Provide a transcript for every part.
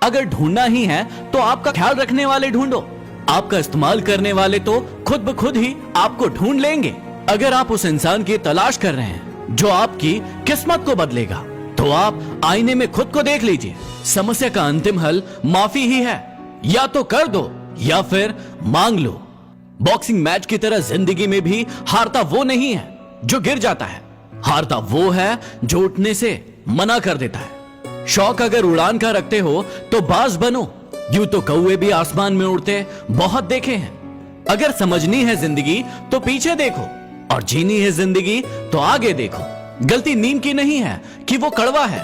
अगर ढूंढना ही है तो आपका ख्याल रखने वाले ढूंढो। आपका इस्तेमाल करने वाले तो खुद ब खुद ही आपको ढूंढ लेंगे। अगर आप उस इंसान की तलाश कर रहे हैं जो आपकी किस्मत को बदलेगा, तो आप आईने में खुद को देख लीजिए। समस्या का अंतिम हल माफी ही है। या तो कर दो या फिर मांग लो। बॉक्सिंग मैच की तरह जिंदगी में भी हारता वो नहीं है जो गिर जाता है, हारता वो है जो उठने से मना कर देता है। शौक अगर उड़ान का रखते हो तो बाज बनो। यूं तो कौवे भी आसमान में उड़ते बहुत देखे हैं। अगर समझनी है जिंदगी तो पीछे देखो, और जीनी है जिंदगी तो आगे देखो। गलती नीम की नहीं है कि वो कड़वा है,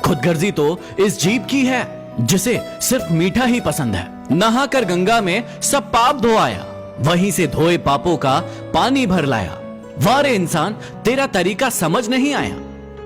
खुदगर्जी तो इस जीभ की है जिसे सिर्फ मीठा ही पसंद है। नहा कर गंगा में सब पाप धो आया, वहीं से धोए पापों का पानी भर लाया। वारे इंसान तेरा तरीका समझ नहीं आया,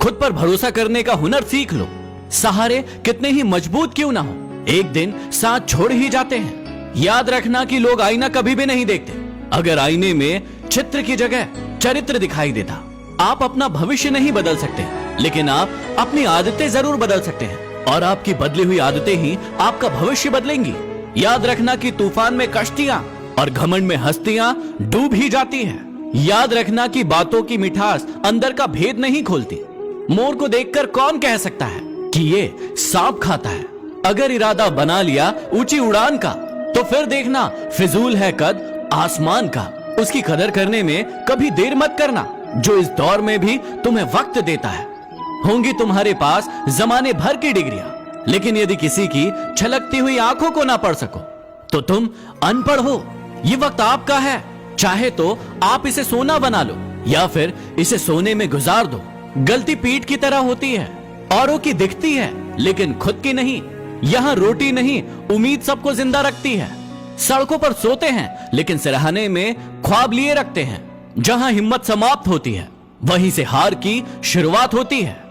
खुद पर भरोसा करने का हुनर सीख लो। सहारे कितने ही मजबूत क्यों ना हो, एक दिन साथ छोड़ ही जाते हैं। याद रखना कि लोग आईना कभी भी नहीं देखते। अगर आईने में चित्र की जगह चरित्र दिखाई देता। आप अपना भविष्य नहीं बदल सकते, लेकिन आप अपनी आदतें जरूर बदल सकते हैं, और आपकी बदली हुई आदतें ही आपका भविष्य बदलेंगी। याद रखना कि तूफान में कश्तियां और घमंड में हस्तियां डूब ही जाती हैं। याद रखना कि बातों की मिठास अंदर का भेद नहीं खोलती। मोर को देखकर कौन कह सकता है कि ये सांप खाता है। अगर इरादा बना लिया ऊंची उड़ान का, तो फिर देखना फिजूल है कद आसमान का। उसकी कदर करने में कभी देर मत करना, जो इस दौर में भी तुम्हें वक्त देता है। होंगी तुम्हारे पास जमाने भर की डिग्रियां, लेकिन यदि किसी की छलकती हुई आंखों को ना पढ़ सको तो तुम अनपढ़ हो। ये वक्त आपका है, चाहे तो आप इसे सोना बना लो या फिर इसे सोने में गुजार दो। गलती पीठ की तरह होती है, औरों की दिखती है लेकिन खुद की नहीं। यहाँ रोटी नहीं उम्मीद सबको जिंदा रखती है। सड़कों पर सोते हैं लेकिन सिरहाने में ख्वाब लिए रखते हैं। जहां हिम्मत समाप्त होती है वहीं से हार की शुरुआत होती है।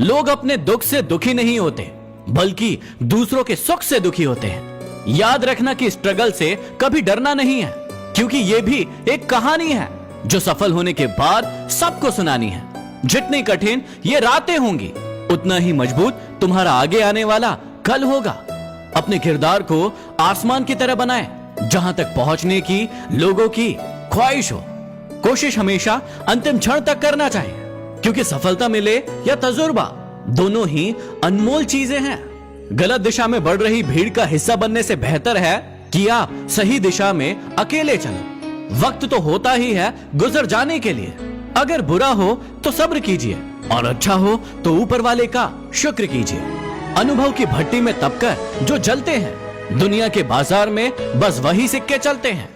लोग अपने दुख से दुखी नहीं होते, बल्कि दूसरों के सुख से दुखी होते हैं। याद रखना कि स्ट्रगल से कभी डरना नहीं है, क्योंकि ये भी एक कहानी है जो सफल होने के बाद सबको सुनानी है। जितनी कठिन ये रातें होंगी, उतना ही मजबूत तुम्हारा आगे आने वाला कल होगा। अपने किरदार को आसमान की तरह बनाएं, जहां तक पहुंचने की लोगों की ख्वाहिश हो। कोशिश हमेशा अंतिम क्षण तक करना चाहिए, क्योंकि सफलता मिले या तजुर्बा, दोनों ही अनमोल चीजें हैं। गलत दिशा में बढ़ रही भीड़ का हिस्सा बनने से बेहतर है कि आप सही दिशा में अकेले चलो। वक्त तो होता ही है गुजर जाने के लिए। अगर बुरा हो तो सब्र कीजिए, और अच्छा हो तो ऊपर वाले का शुक्र कीजिए। अनुभव की भट्टी में तपकर जो जलते हैं, दुनिया के बाजार में बस वही सिक्के चलते हैं।